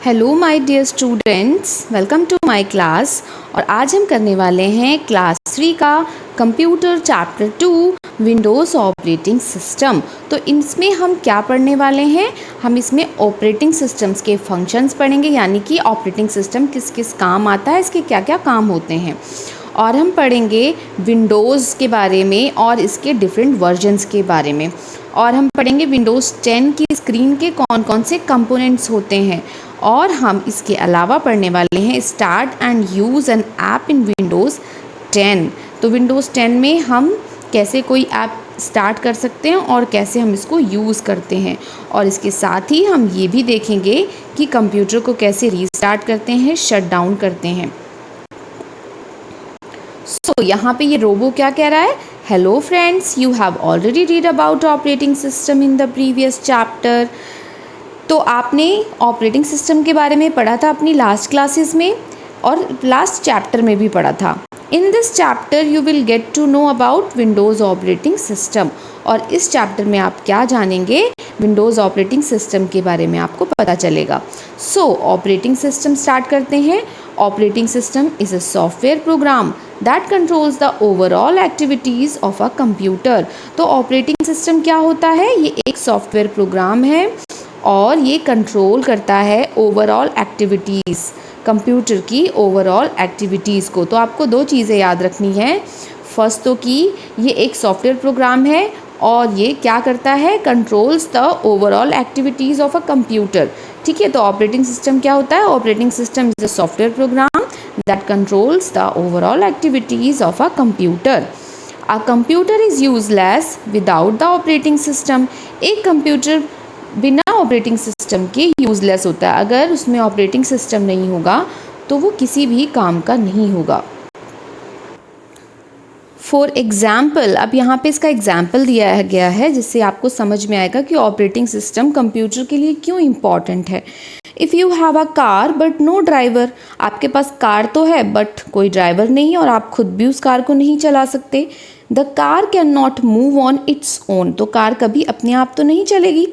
Hello my dear students, welcome to my class. और आज हम करने वाले हैं क्लास 3 का computer chapter 2 Windows operating system. तो इसमें हम क्या पढ़ने वाले हैं? हम इसमें ऑपरेटिंग सिस्टम्स के फंक्शंस पढ़ेंगे, यानी कि ऑपरेटिंग सिस्टम किस किस काम आता है, इसके क्या क्या काम होते हैं। और हम पढ़ेंगे विंडोज़ के बारे में और इसके डिफरेंट वर्जन्स के बारे में। और हम पढ़ेंगे विंडोज़ 10 की स्क्रीन के कौन कौन से कंपोनेंट्स होते हैं। और हम इसके अलावा पढ़ने वाले हैं start and use an app in Windows 10। तो विंडोज़ 10 में हम कैसे कोई ऐप स्टार्ट कर सकते हैं और कैसे हम इसको यूज़ करते हैं। और इसके साथ ही हम ये भी देखेंगे कि कंप्यूटर को कैसे रीस्टार्ट करते हैं, शट डाउन करते हैं। सो यहाँ पे ये रोबो क्या कह रहा है? Hello friends, you have already read about operating system in the previous chapter. तो आपने ऑपरेटिंग सिस्टम के बारे में पढ़ा था अपनी लास्ट क्लासेस में और लास्ट चैप्टर में भी पढ़ा था। In this chapter you will get to know about Windows operating system. और इस चैप्टर में आप क्या जानेंगे? विंडोज़ ऑपरेटिंग सिस्टम के बारे में आपको पता चलेगा। सो ऑपरेटिंग सिस्टम स्टार्ट करते हैं। Operating system is a software program that controls the overall activities of a computer. तो ऑपरेटिंग सिस्टम क्या होता है? ये एक सॉफ्टवेयर प्रोग्राम है और ये कंट्रोल करता है ओवरऑल एक्टिविटीज़, कंप्यूटर की ओवरऑल एक्टिविटीज़ को। तो आपको दो चीज़ें याद रखनी है। फर्स्ट तो कि ये एक सॉफ्टवेयर प्रोग्राम है और ये क्या करता है? Controls the overall activities of a computer. ठीक है, तो ऑपरेटिंग सिस्टम क्या होता है? Operating system is a software program that controls the overall activities of a computer. A computer is useless without the operating system. एक computer बिना operating system के useless होता है। अगर उसमें ऑपरेटिंग सिस्टम नहीं होगा तो वो किसी भी काम का नहीं होगा। फॉर एग्ज़ाम्पल, अब यहाँ पे इसका एग्ज़ाम्पल दिया गया है जिससे आपको समझ में आएगा कि ऑपरेटिंग सिस्टम कंप्यूटर के लिए क्यों इम्पॉर्टेंट है। If you have a car but no driver, आपके पास कार तो है बट कोई ड्राइवर नहीं और आप खुद भी उस कार को नहीं चला सकते। The car can not move on its own, तो कार कभी अपने आप तो नहीं चलेगी।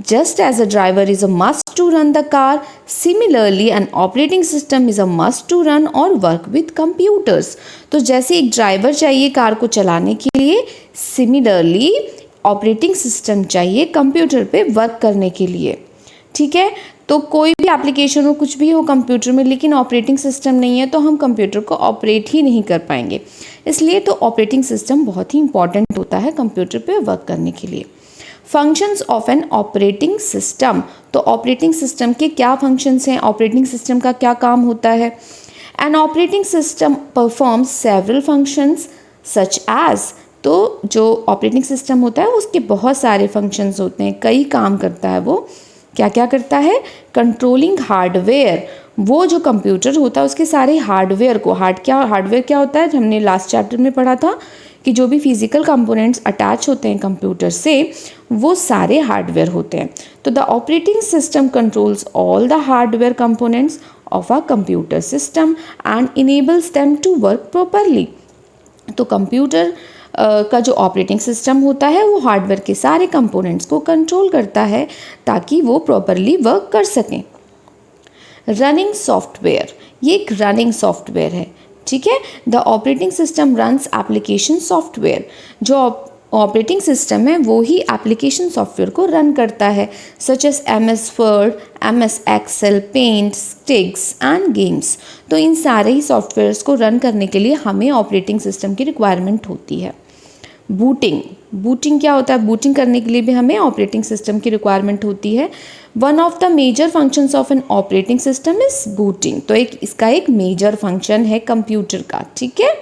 Just as a driver is a must to run the car, similarly an operating system is a must to run or work with computers. तो जैसे एक ड्राइवर चाहिए कार को चलाने के लिए, सिमिलरली ऑपरेटिंग सिस्टम चाहिए कंप्यूटर पे वर्क करने के लिए। ठीक है, तो कोई भी एप्लीकेशन हो, कुछ भी हो कंप्यूटर में, लेकिन ऑपरेटिंग सिस्टम नहीं है तो हम कंप्यूटर को ऑपरेट ही नहीं कर पाएंगे। इसलिए तो ऑपरेटिंग सिस्टम बहुत ही इंपॉर्टेंट होता है कंप्यूटर पे वर्क करने के लिए। Functions of an operating system, तो ऑपरेटिंग सिस्टम के क्या फंक्शंस हैं? ऑपरेटिंग सिस्टम का क्या काम होता है? An operating system performs several functions such as, तो जो ऑपरेटिंग सिस्टम होता है उसके बहुत सारे फंक्शंस होते हैं, कई काम करता है। वो क्या क्या करता है? कंट्रोलिंग हार्डवेयर, वो जो कंप्यूटर होता है उसके सारे हार्डवेयर को, हार्डवेयर क्या होता है? हमने लास्ट चैप्टर में पढ़ा था कि जो भी फिजिकल कंपोनेंट्स अटैच होते हैं कंप्यूटर से वो सारे हार्डवेयर होते हैं। तो the operating system controls all the hardware components of a computer system and enables them to work properly. तो कंप्यूटर का जो ऑपरेटिंग सिस्टम होता है वो हार्डवेयर के सारे कंपोनेंट्स को कंट्रोल करता है ताकि वो प्रॉपरली वर्क कर सकें। रनिंग सॉफ्टवेयर, ये एक रनिंग सॉफ्टवेयर है। ठीक है, the operating system runs application software, जो ऑपरेटिंग सिस्टम है वो ही एप्लीकेशन सॉफ्टवेयर को रन करता है, such as MS Word, MS Excel, Paint, sticks and games. तो इन सारे ही सॉफ्टवेयर्स को रन करने के लिए हमें ऑपरेटिंग सिस्टम की रिक्वायरमेंट होती है। बूटिंग क्या होता है? बूटिंग करने के लिए भी हमें ऑपरेटिंग सिस्टम की रिक्वायरमेंट होती है। One of the major functions of an operating system is booting, तो इसका एक मेजर फंक्शन है कंप्यूटर का। ठीक है,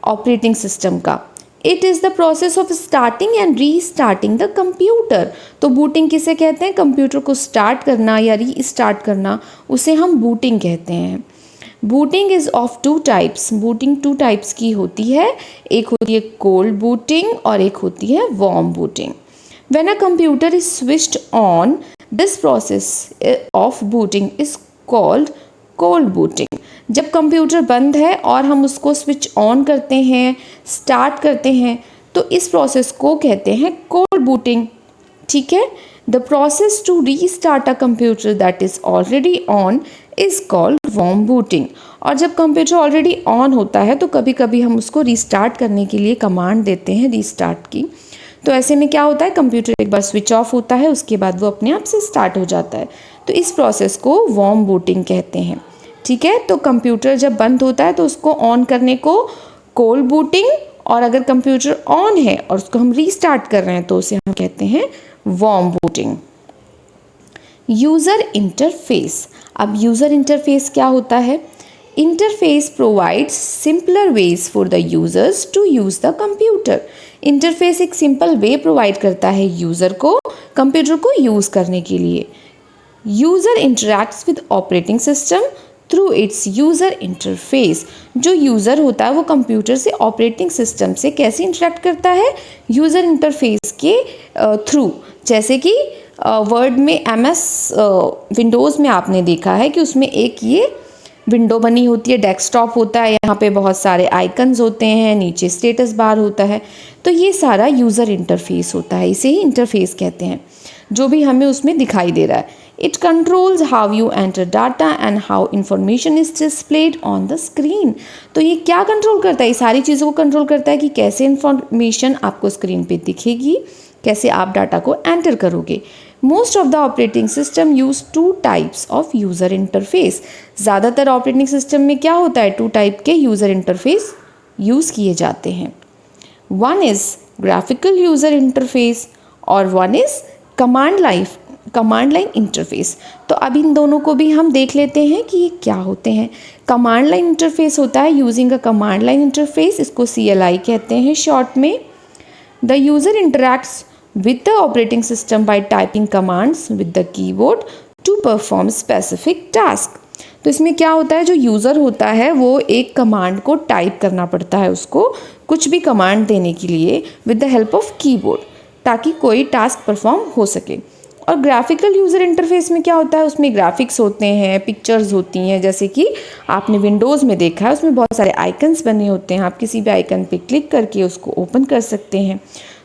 ऑपरेटिंग सिस्टम का। It is the process of starting and restarting the computer. तो बूटिंग किसे कहते हैं? कंप्यूटर को स्टार्ट करना या रीस्टार्ट करना, उसे हम बूटिंग कहते हैं। Booting is of two types, booting two types की होती है, एक होती है कोल्ड बूटिंग और एक होती है warm booting. When a computer is switched on, this process of booting is called cold booting. जब कंप्यूटर बंद है और हम उसको स्विच ऑन करते हैं, स्टार्ट करते हैं, तो इस प्रोसेस को कहते हैं कोल्ड बूटिंग। ठीक है, The process to restart a computer that is already on is called warm booting. और जब कंप्यूटर ऑलरेडी ऑन होता है तो कभी कभी हम उसको रीस्टार्ट करने के लिए कमांड देते हैं रीस्टार्ट की। तो ऐसे में क्या होता है, कंप्यूटर एक बार स्विच ऑफ होता है, उसके बाद वो अपने आप से स्टार्ट हो जाता है। तो इस प्रोसेस को वार्म बूटिंग कहते हैं। ठीक है, तो कंप्यूटर जब बंद होता है तो उसको ऑन करने को कोल्ड बूटिंग, और अगर कंप्यूटर ऑन है और उसको हम रीस्टार्ट कर रहे हैं तो उसे हम कहते हैं वार्म बूटिंग। User interface. अब यूज़र इंटरफेस क्या होता है? Interface provides simpler ways for the users to use the computer. Interface एक सिंपल वे प्रोवाइड करता है यूज़र को कंप्यूटर को यूज़ करने के लिए। User interacts with operating system through it's user interface. जो यूज़र होता है वो कंप्यूटर से ऑपरेटिंग सिस्टम से कैसे इंटरैक्ट करता है? यूज़र इंटरफेस के थ्रू। जैसे कि वर्ड में MS विंडोज़ में आपने देखा है कि उसमें एक ये विंडो बनी होती है, डेस्कटॉप होता है, यहाँ पे बहुत सारे आइकन्स होते हैं, नीचे स्टेटस बार होता है। तो ये सारा यूज़र इंटरफेस होता है, इसे ही इंटरफेस कहते हैं, जो भी हमें उसमें दिखाई दे रहा है। It controls how you enter data and how information is displayed on the screen. तो ये क्या कंट्रोल करता है? ये सारी चीज़ों को कंट्रोल करता है कि कैसे इंफॉर्मेशन आपको स्क्रीन पे दिखेगी, कैसे आप डाटा को एंटर करोगे। Most of the operating system use 2 types of user interface. ज़्यादातर ऑपरेटिंग सिस्टम में क्या होता है? 2 टाइप के यूज़र इंटरफेस यूज़ किए जाते हैं। One is graphical user interface और one is command line interface. तो अब इन दोनों को भी हम देख लेते हैं कि ये क्या होते हैं। कमांड लाइन इंटरफेस होता है using a command line interface, इसको CLI कहते हैं शॉर्ट में। The user interacts with the operating system by typing commands with the keyboard to perform specific task। तो इसमें क्या होता है, जो यूज़र होता है वो एक कमांड को टाइप करना पड़ता है उसको कुछ भी कमांड देने के लिए with the help of keyboard, ताकि कोई टास्क परफॉर्म हो सके। और ग्राफिकल यूज़र इंटरफेस में क्या होता है, उसमें ग्राफिक्स होते हैं, पिक्चर्स होती हैं, जैसे कि आपने विंडोज़ में देखा है उसमें बहुत सारे आइकन्स बने होते हैं, आप किसी भी आइकन पे क्लिक करके उसको ओपन कर सकते हैं।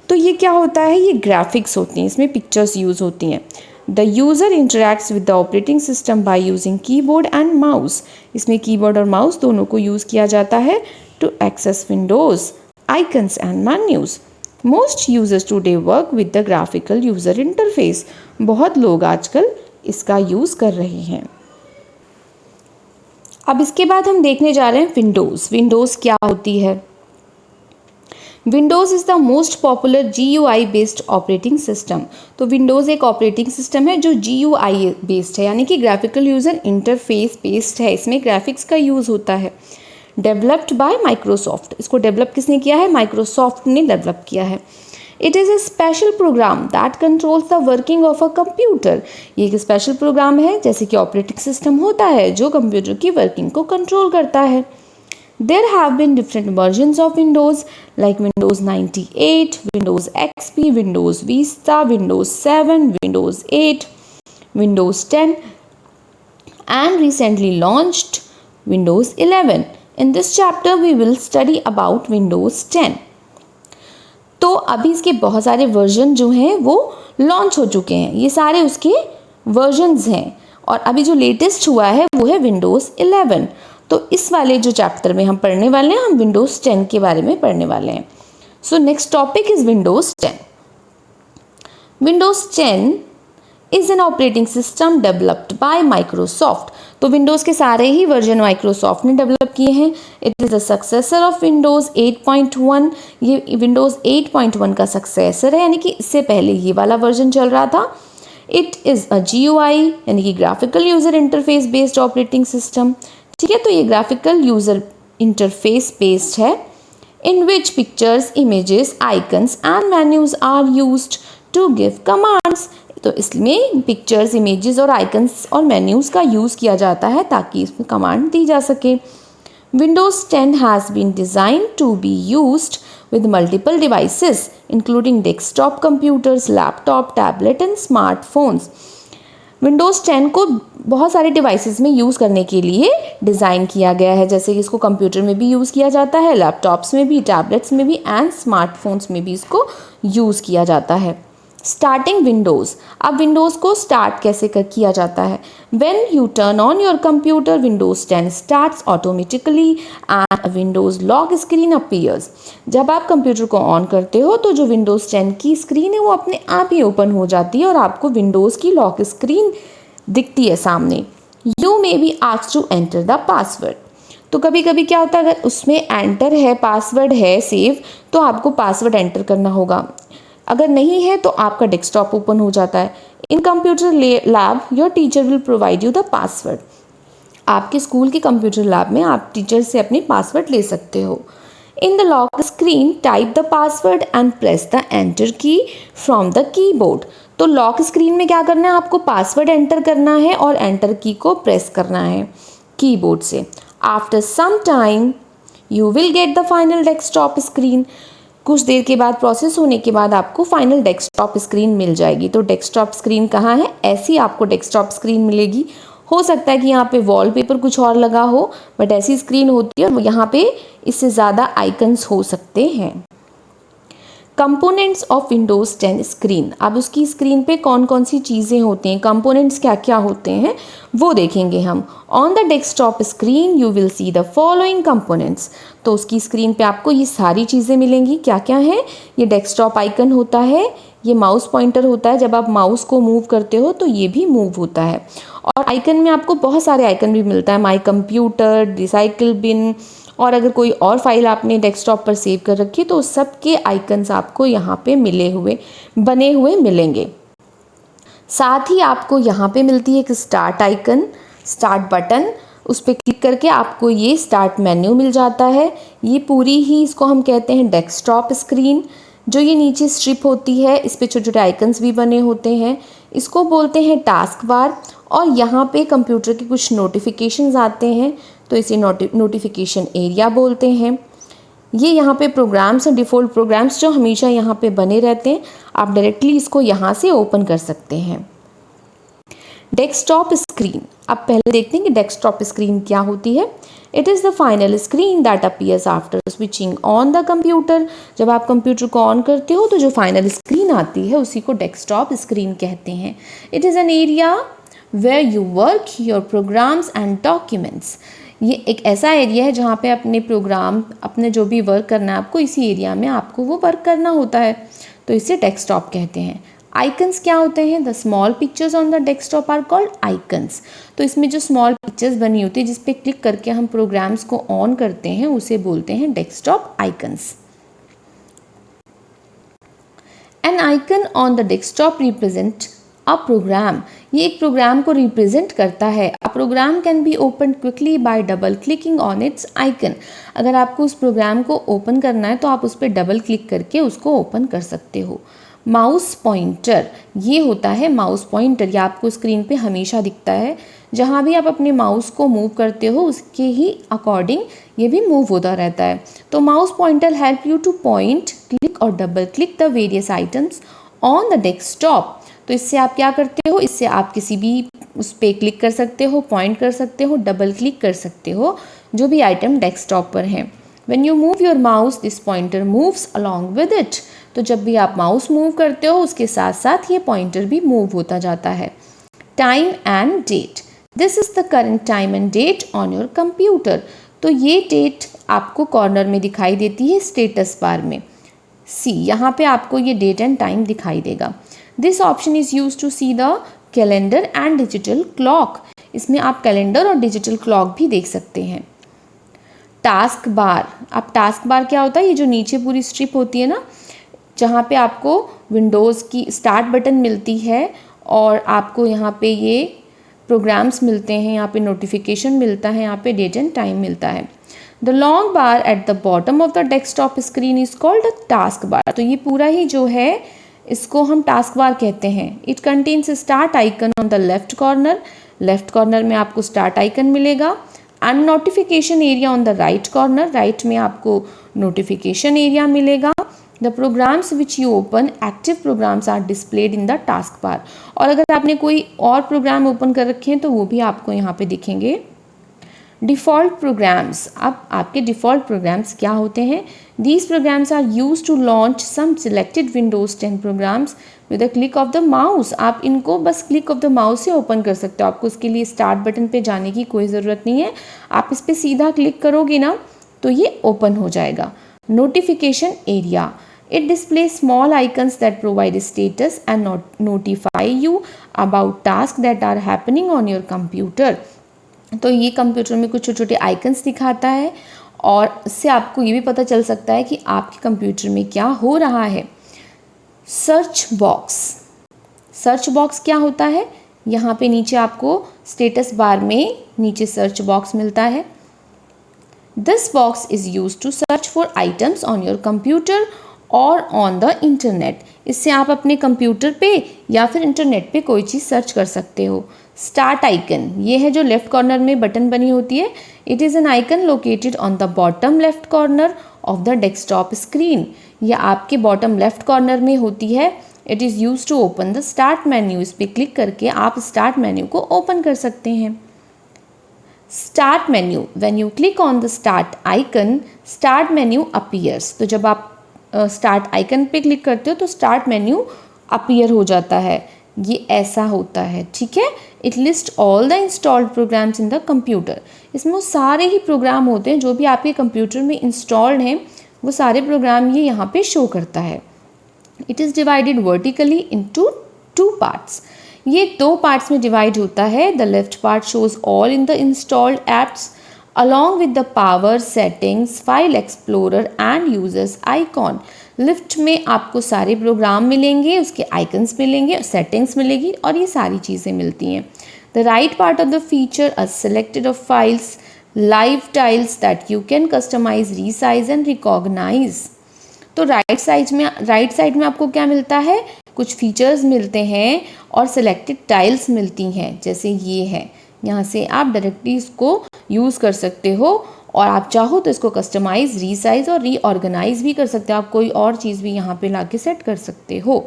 तो ये क्या होता है, ये ग्राफिक्स होती हैं, इसमें पिक्चर्स यूज़ होती हैं। The user interacts with the operating system by using keyboard and mouse. इसमें कीबोर्ड और माउस दोनों को यूज़ किया जाता है to access windows, icons and menus. Most users today work with the graphical user interface. बहुत लोग आजकल इसका यूज़ कर रहे हैं। अब इसके बाद हम देखने जा रहे हैं विंडोज़। विंडोज़ क्या होती है? Windows is the most popular GUI based operating system. तो विंडोज़ एक ऑपरेटिंग सिस्टम है जो GUI बेस्ड है, यानी कि ग्राफिकल यूज़र इंटरफेस बेस्ड है। इसमें ग्राफिक्स का यूज़ होता है। Developed by Microsoft. इसको डेवलप किसने किया है? माइक्रोसॉफ्ट ने डेवलप किया है। It is a special program that controls the working of a computer. ये एक स्पेशल प्रोग्राम है, जैसे कि ऑपरेटिंग सिस्टम होता है जो कंप्यूटर की वर्किंग को कंट्रोल करता है। There have been different versions of Windows like Windows 98, Windows XP, Windows Vista, Windows 7, Windows 8, Windows 10 and recently launched Windows 11. In this chapter we will study about Windows 10. तो अभी इसके बहुत सारे version जो हैं वो लॉन्च हो चुके हैं, ये सारे उसके वर्जन्स हैं, और अभी जो लेटेस्ट हुआ है वो है Windows 11। तो इस वाले जो चैप्टर में हम पढ़ने वाले हैं, हम विंडोज़ 10 के बारे में पढ़ने वाले हैं। So next topic is Windows 10। Windows 10 is an operating system developed by Microsoft. तो विंडोज़ के सारे ही वर्जन माइक्रोसॉफ्ट ने डेवलप किए हैं। It is the successor of Windows 8.1। ये विंडोज़ 8.1 का सक्सेसर है, यानी कि इससे पहले ये वाला वर्जन चल रहा था। इट इज़ अ GUI यानी कि graphical user interface based operating system. ठीक है, तो ये ग्राफिकल यूज़र इंटरफेस बेस्ड है, in which pictures, images, icons and menus are used to give commands. तो इसमें पिक्चर्स, इमेजेस और आइकन्स और मेन्यूज का यूज़ किया जाता है ताकि इसमें कमांड दी जा सके। Windows 10 has been design to be used with multiple devices including desktop computers, laptop, tablet and smartphones। Windows 10 को बहुत सारे डिवाइसेस में यूज़ करने के लिए डिज़ाइन किया गया है, जैसे कि इसको कंप्यूटर में भी यूज़ किया जाता है, लैपटॉप्स में भी, टैबलेट्स में भी एंड स्मार्टफोन्स में भी इसको यूज़ किया जाता है। Starting Windows. अब विंडोज़ को स्टार्ट कैसे किया जाता है? When U turn on your computer, Windows 10 starts automatically and Windows lock screen appears. जब आप कंप्यूटर को ऑन करते हो तो जो विंडोज़ 10 की स्क्रीन है वो अपने आप ही ओपन हो जाती है और आपको विंडोज़ की लॉक स्क्रीन दिखती है सामने। You may be asked to enter the password. तो कभी कभी क्या होता है, अगर उसमें एंटर है, पासवर्ड है सेव, तो आपको पासवर्ड एंटर करना होगा। अगर नहीं है तो आपका डेस्कटॉप ओपन हो जाता है। इन computer lab your teacher will provide you the password. आपके स्कूल के कंप्यूटर लैब में आप टीचर से अपनी पासवर्ड ले सकते हो। In the lock screen type the password and press the enter की फ्रॉम द कीबोर्ड। तो लॉक स्क्रीन में क्या करना है, आपको पासवर्ड एंटर करना है और एंटर की को प्रेस करना है कीबोर्ड से। After some time you will get the final desktop screen. कुछ देर के बाद, प्रोसेस होने के बाद आपको फाइनल डेस्कटॉप स्क्रीन मिल जाएगी। तो डेस्कटॉप स्क्रीन कहाँ है? ऐसी आपको डेस्कटॉप स्क्रीन मिलेगी। हो सकता है कि यहाँ पे वॉलपेपर कुछ और लगा हो, बट ऐसी स्क्रीन होती है और यहाँ पे इससे ज़्यादा आइकन्स हो सकते हैं। Components of Windows 10 screen. अब उसकी स्क्रीन पे कौन कौन सी चीज़ें होती हैं, कंपोनेंट्स क्या क्या होते हैं वो देखेंगे हम। On the desktop screen you will see the following components. तो उसकी स्क्रीन पे आपको ये सारी चीज़ें मिलेंगी। क्या क्या है? ये डेस्कटॉप आइकन होता है, ये माउस पॉइंटर होता है, जब आप माउस को मूव करते हो तो ये भी मूव होता है। और आइकन में आपको बहुत सारे आइकन भी मिलता है, माई कंप्यूटर, रिसाइकिल बिन, और अगर कोई और फाइल आपने डेस्कटॉप पर सेव कर रखी है तो सब के आइकन्स आपको यहाँ पे बने हुए मिलेंगे। साथ ही आपको यहाँ पे मिलती है एक स्टार्ट आइकन, स्टार्ट बटन। उस पर क्लिक करके आपको ये स्टार्ट मेन्यू मिल जाता है। ये पूरी ही इसको हम कहते हैं डेस्कटॉप स्क्रीन। जो ये नीचे स्ट्रिप होती है, इस पर छोटे छोटे आइकन्स भी बने होते हैं, इसको बोलते हैं टास्क बार। और यहाँ पे कंप्यूटर के कुछ नोटिफिकेशंस आते हैं तो इसे नोटिफिकेशन एरिया बोलते हैं। ये यहाँ पे प्रोग्राम्स हैं, डिफ़ॉल्ट प्रोग्राम्स जो हमेशा यहाँ पे बने रहते हैं। आप डायरेक्टली इसको यहाँ से ओपन कर सकते हैं। Desktop screen. अब पहले देखते हैं कि डेस्कटॉप स्क्रीन क्या होती है। It is the final screen that appears after switching on the computer. जब आप कंप्यूटर को ऑन करते हो तो जो फाइनल स्क्रीन आती है उसी को डेस्कटॉप स्क्रीन कहते हैं। It is an area where you work your programs and documents. ये एक ऐसा एरिया है जहाँ पे अपने प्रोग्राम, अपने जो भी वर्क करना है आपको, इसी एरिया में आपको वो वर्क करना होता है, तो इसे डेस्कटॉप कहते हैं। आइकन्स क्या होते हैं? The small pictures on the desktop are called icons. तो इसमें जो स्मॉल पिक्चर्स बनी होती है जिस पे क्लिक करके हम प्रोग्राम्स को ऑन करते हैं उसे बोलते हैं desktop icons. An icon on the desktop represent a program. ये एक प्रोग्राम को रिप्रेजेंट करता है। A program can be open quickly by double clicking on its icon. अगर आपको उस प्रोग्राम को ओपन करना है तो आप उस पर डबल क्लिक करके उसको ओपन कर सकते हो। माउस पॉइंटर, ये होता है माउस पॉइंटर। ये आपको स्क्रीन पे हमेशा दिखता है। जहाँ भी आप अपने माउस को मूव करते हो उसके ही अकॉर्डिंग ये भी मूव होता रहता है। तो mouse pointer help you to point, click और double click the various items on the desktop. तो इससे आप क्या करते हो, इससे आप किसी भी उस पर क्लिक कर सकते हो, पॉइंट कर सकते हो, डबल क्लिक कर सकते हो जो भी आइटम डेस्कटॉप पर हैं। When you move your mouse, this pointer moves along with it. तो जब भी आप माउस मूव करते हो उसके साथ साथ ये पॉइंटर भी मूव होता जाता है। Time and date. This is the current time and date on your computer. तो ये डेट आपको कॉर्नर में दिखाई देती है स्टेटस बार में। सी, यहाँ पे आपको ये डेट एंड टाइम दिखाई देगा। This option is use to see the calendar and digital clock. इसमें आप कैलेंडर और डिजिटल क्लॉक भी देख सकते हैं। Task bar. अब टास्क बार क्या होता है? ये जो नीचे पूरी स्ट्रिप होती है ना, जहाँ पे आपको विंडोज़ की स्टार्ट बटन मिलती है और आपको यहाँ पे ये प्रोग्राम्स मिलते हैं, यहाँ पे नोटिफिकेशन मिलता है, यहाँ पे डेट एंड टाइम मिलता है। The long bar at the bottom of the desktop screen is called a task bar. तो ये पूरा ही जो है इसको हम टास्क बार कहते हैं। It contains start icon on the left corner. Left corner में आपको स्टार्ट आइकन मिलेगा। And notification area on the right corner. Right में आपको नोटिफिकेशन एरिया मिलेगा। The programs which you open, active programs are displayed in the task bar. और अगर आपने कोई और प्रोग्राम ओपन कर रखे हैं तो वो भी आपको यहाँ पे दिखेंगे। डिफ़ॉल्ट प्रोग्राम्स, अब आपके डिफ़ॉल्ट प्रोग्राम्स क्या होते हैं? These programs are use to launch some selected windows 10 programs with a click of the mouse. आप इनको बस क्लिक ऑफ द माउस से ओपन कर सकते हो, आपको इसके लिए स्टार्ट बटन पे जाने की कोई ज़रूरत नहीं है। आप इस पर सीधा क्लिक करोगे ना तो ये ओपन हो जाएगा। Notification area, it displays small icons that provide status and notify you about tasks that are happening on your computer। तो ये कंप्यूटर में कुछ छोटे छोटे आइकन्स दिखाता है और इससे आपको ये भी पता चल सकता है कि आपके कंप्यूटर में क्या हो रहा है। सर्च बॉक्स, सर्च बॉक्स क्या होता है? यहाँ पे नीचे आपको स्टेटस बार में नीचे सर्च बॉक्स मिलता है। This box is use to search for items on your computer और ऑन द इंटरनेट। इससे आप अपने कंप्यूटर पे या फिर इंटरनेट पे कोई चीज़ सर्च कर सकते हो। स्टार्ट आइकन, ये है जो लेफ्ट कॉर्नर में बटन बनी होती है। It is an icon located on the bottom left corner of the desktop screen. यह आपके बॉटम लेफ्ट कॉर्नर में होती है। It is use to open the start menu. इस पर क्लिक करके आप स्टार्ट मेन्यू को ओपन कर सकते हैं। Start menu, when you click on the start icon start menu appears. तो जब आप स्टार्ट आइकन पे क्लिक करते हो तो स्टार्ट मेन्यू अपीयर हो जाता है। ये ऐसा होता है, ठीक है। It list all the installed programs in the computer. इसमें वो सारे ही प्रोग्राम होते हैं जो भी आपके कंप्यूटर में इंस्टॉल्ड हैं, वो सारे प्रोग्राम ये यहाँ पे शो करता है। It is divided vertically into 2 parts. ये 2 पार्ट्स में डिवाइड होता है। The left part shows all in the installed apps along with the power settings, file explorer and users icon। Lift में आपको सारे प्रोग्राम मिलेंगे, उसके आइकन्स मिलेंगे, सेटिंग्स मिलेगी और ये सारी चीज़ें मिलती हैं। The right part of the feature are selected of files, live tiles that you can customize, resize and recognize। तो राइट साइड में आपको क्या मिलता है? कुछ फीचर्स मिलते हैं और सिलेक्टेड टाइल्स मिलती हैं, जैसे ये है। यहाँ से आप डायरेक्टली इसको यूज़ कर सकते हो और आप चाहो तो इसको कस्टमाइज़, रीसाइज और रीऑर्गेनाइज भी कर सकते हो। आप कोई और चीज़ भी यहाँ पे लाके सेट कर सकते हो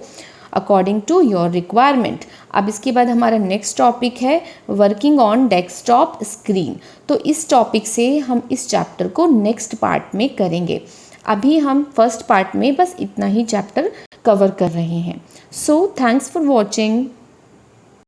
अकॉर्डिंग टू योर रिक्वायरमेंट। अब इसके बाद हमारा नेक्स्ट टॉपिक है वर्किंग ऑन डेस्कटॉप स्क्रीन। तो इस टॉपिक से हम इस चैप्टर को नेक्स्ट पार्ट में करेंगे। अभी हम फर्स्ट पार्ट में बस इतना ही चैप्टर कवर कर रहे हैं। So thanks for watching.